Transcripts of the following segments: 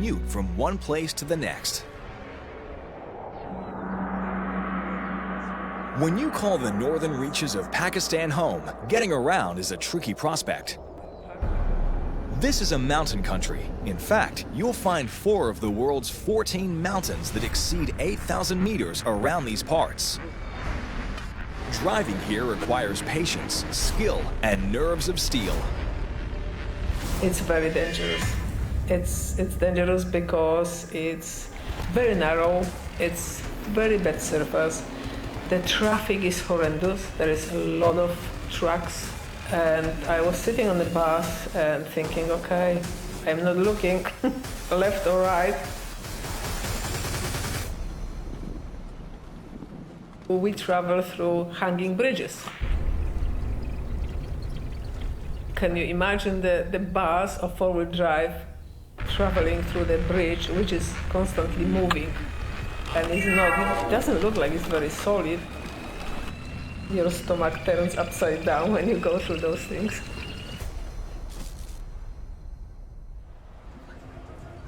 commute from one place to the next. When you call the northern reaches of Pakistan home, getting around is a tricky prospect. This is a mountain country. In fact, you'll find 4 of the world's 14 mountains that exceed 8,000 meters around these parts. Driving here requires patience, skill, and nerves of steel. It's very dangerous. It's dangerous because it's very narrow, it's very bad surface. The traffic is horrendous. There is a lot of trucks. And I was sitting on the bus and thinking, okay, I'm not looking left or right. We travel through hanging bridges. Can you imagine the bus of four-wheel drive traveling through the bridge, which is constantly moving? And it doesn't look like it's very solid. Your stomach turns upside down when you go through those things.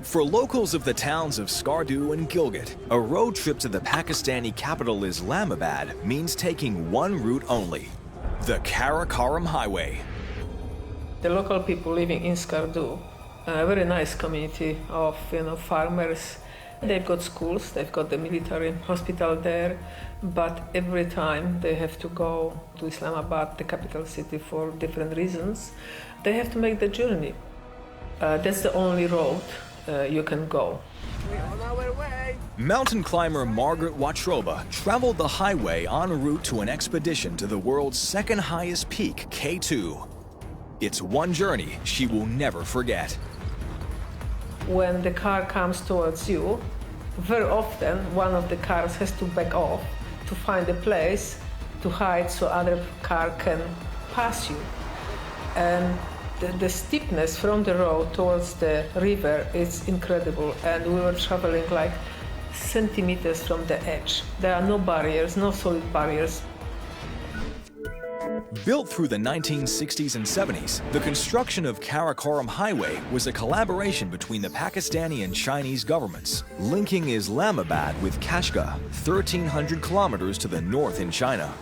For locals of the towns of Skardu and Gilgit, a road trip to the Pakistani capital Islamabad means taking one route only, the Karakoram Highway. The local people living in Skardu, a very nice community of farmers. They've got schools, they've got the military hospital there, but every time they have to go to Islamabad, the capital city, for different reasons, they have to make the journey. That's the only road you can go. We're on our way. Mountain climber Margaret Watroba traveled the highway en route to an expedition to the world's second highest peak, K2. It's one journey she will never forget. When the car comes towards you, very often one of the cars has to back off to find a place to hide so other car can pass you. And the steepness from the road towards the river is incredible, and we were traveling like centimeters from the edge. There are no barriers, no solid barriers. Built through the 1960s and 70s, the construction of Karakoram Highway was a collaboration between the Pakistani and Chinese governments, linking Islamabad with Kashgar, 1,300 kilometers to the north in China.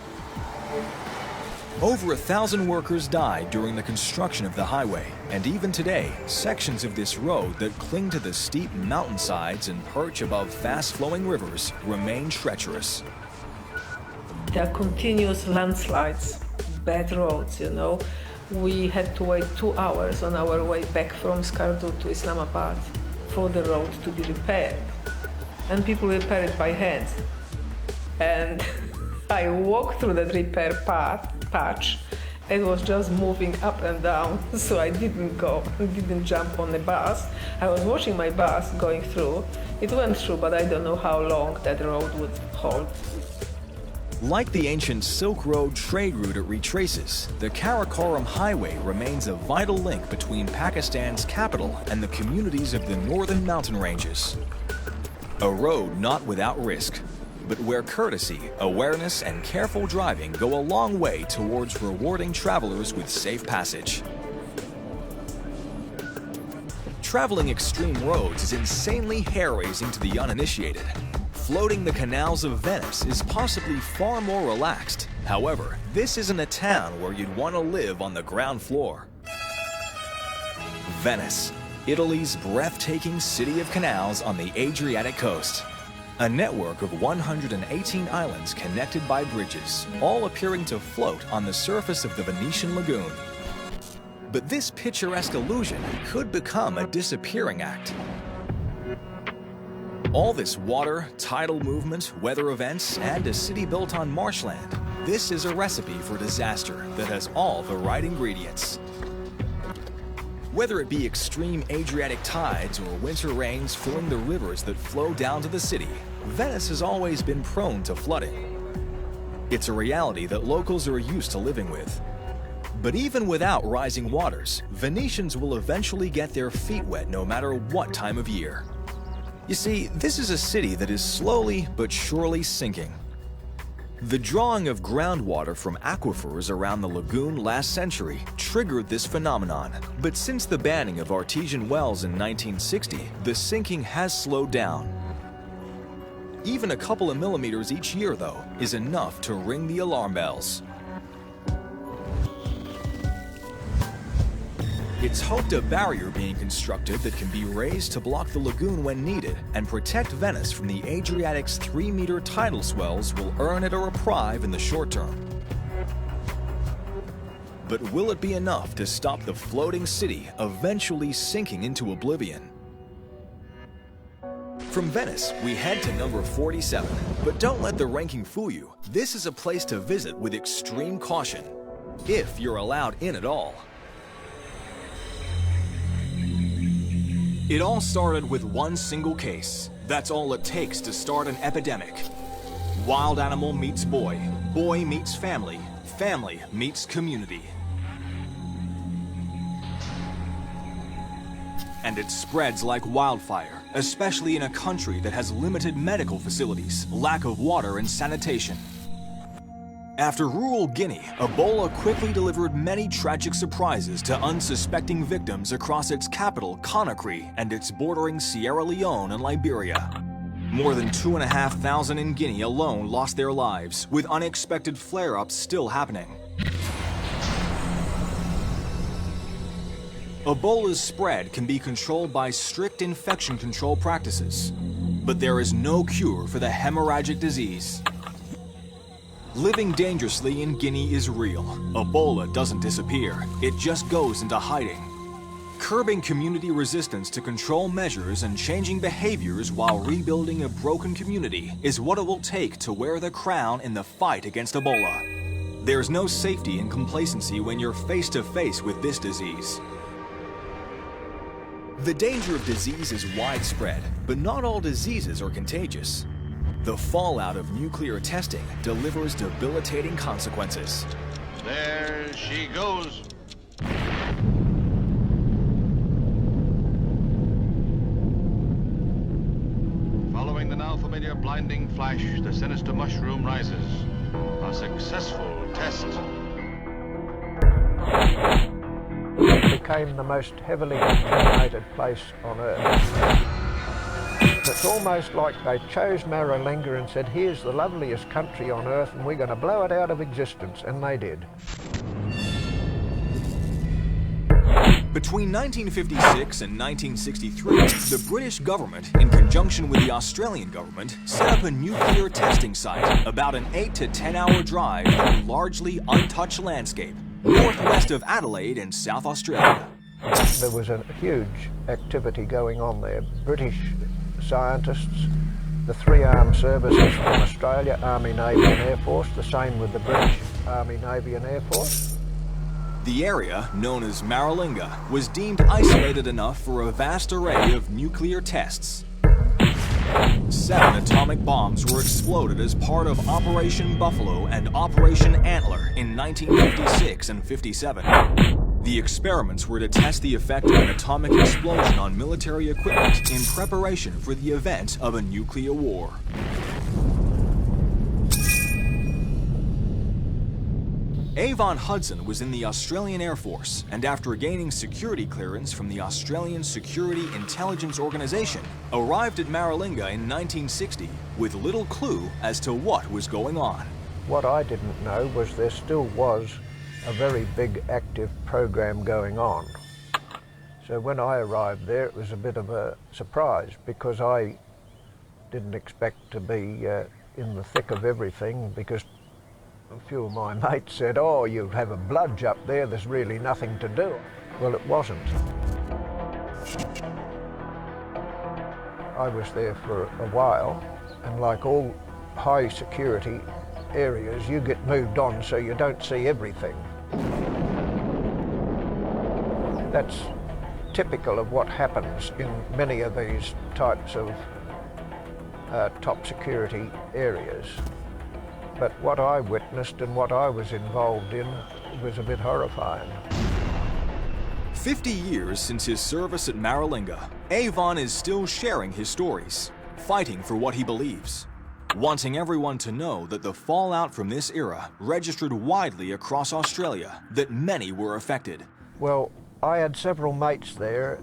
Over 1,000 workers died during the construction of the highway, and even today, sections of this road that cling to the steep mountainsides and perch above fast-flowing rivers remain treacherous. There are continuous landslides, bad roads, We had to wait 2 hours on our way back from Skardu to Islamabad for the road to be repaired. And people repair it by hand. And I walked through that repair patch. It was just moving up and down, so I didn't jump on the bus. I was watching my bus going through. It went through, but I don't know how long that road would hold. Like the ancient Silk Road trade route it retraces, the Karakoram Highway remains a vital link between Pakistan's capital and the communities of the northern mountain ranges. A road not without risk, but where courtesy, awareness, and careful driving go a long way towards rewarding travelers with safe passage. Traveling extreme roads is insanely hair-raising to the uninitiated. Floating the canals of Venice is possibly far more relaxed. However, this isn't a town where you'd want to live on the ground floor. Venice, Italy's breathtaking city of canals on the Adriatic coast. A network of 118 islands connected by bridges, all appearing to float on the surface of the Venetian lagoon. But this picturesque illusion could become a disappearing act. All this water, tidal movement, weather events, and a city built on marshland, this is a recipe for disaster that has all the right ingredients. Whether it be extreme Adriatic tides or winter rains filling the rivers that flow down to the city, Venice has always been prone to flooding. It's a reality that locals are used to living with. But even without rising waters, Venetians will eventually get their feet wet no matter what time of year. You see, this is a city that is slowly but surely sinking. The drawing of groundwater from aquifers around the lagoon last century triggered this phenomenon. But since the banning of artesian wells in 1960, the sinking has slowed down. Even a couple of millimeters each year, though, is enough to ring the alarm bells. It's hoped a barrier being constructed that can be raised to block the lagoon when needed and protect Venice from the Adriatic's 3-meter tidal swells will earn it a reprieve in the short term. But will it be enough to stop the floating city eventually sinking into oblivion? From Venice, we head to number 47. But don't let the ranking fool you. This is a place to visit with extreme caution, if you're allowed in at all. It all started with one single case. That's all it takes to start an epidemic. Wild animal meets boy, boy meets family, family meets community. And it spreads like wildfire, especially in a country that has limited medical facilities, lack of water and sanitation. After rural Guinea, Ebola quickly delivered many tragic surprises to unsuspecting victims across its capital, Conakry, and its bordering Sierra Leone and Liberia. More than 2,500 in Guinea alone lost their lives, with unexpected flare-ups still happening. Ebola's spread can be controlled by strict infection control practices, but there is no cure for the hemorrhagic disease. Living dangerously in Guinea is real. Ebola doesn't disappear, it just goes into hiding. Curbing community resistance to control measures and changing behaviors while rebuilding a broken community is what it will take to wear the crown in the fight against Ebola. There's no safety in complacency when you're face to face with this disease. The danger of disease is widespread, but not all diseases are contagious. The fallout of nuclear testing delivers debilitating consequences. There she goes. Following the now familiar blinding flash, the sinister mushroom rises. A successful test. It became the most heavily contaminated place on Earth. It's almost like they chose Maralinga and said, here's the loveliest country on Earth and we're going to blow it out of existence, and they did. Between 1956 and 1963, the British government, in conjunction with the Australian government, set up a nuclear testing site about an 8 to 10 hour drive through largely untouched landscape, northwest of Adelaide in South Australia. There was a huge activity going on there. British scientists, the three armed services from Australia, Army, Navy and Air Force, the same with the British Army, Navy and Air Force. The area, known as Maralinga, was deemed isolated enough for a vast array of nuclear tests. 7 atomic bombs were exploded as part of Operation Buffalo and Operation Antler in 1956 and 57. The experiments were to test the effect of an atomic explosion on military equipment in preparation for the event of a nuclear war. Avon Hudson was in the Australian Air Force, and after gaining security clearance from the Australian Security Intelligence Organisation, arrived at Maralinga in 1960 with little clue as to what was going on. What I didn't know was there still was a very big active program going on. So when I arrived there, it was a bit of a surprise because I didn't expect to be in the thick of everything, because a few of my mates said, oh, you have a bludge up there, there's really nothing to do. Well, it wasn't. I was there for a while, and like all high security areas, you get moved on so you don't see everything. That's typical of what happens in many of these types of top security areas. But what I witnessed and what I was involved in was a bit horrifying. 50 years since his service at Maralinga, Avon is still sharing his stories, fighting for what he believes. wanting everyone to know that the fallout from this era registered widely across Australia, that many were affected. Well, I had several mates there.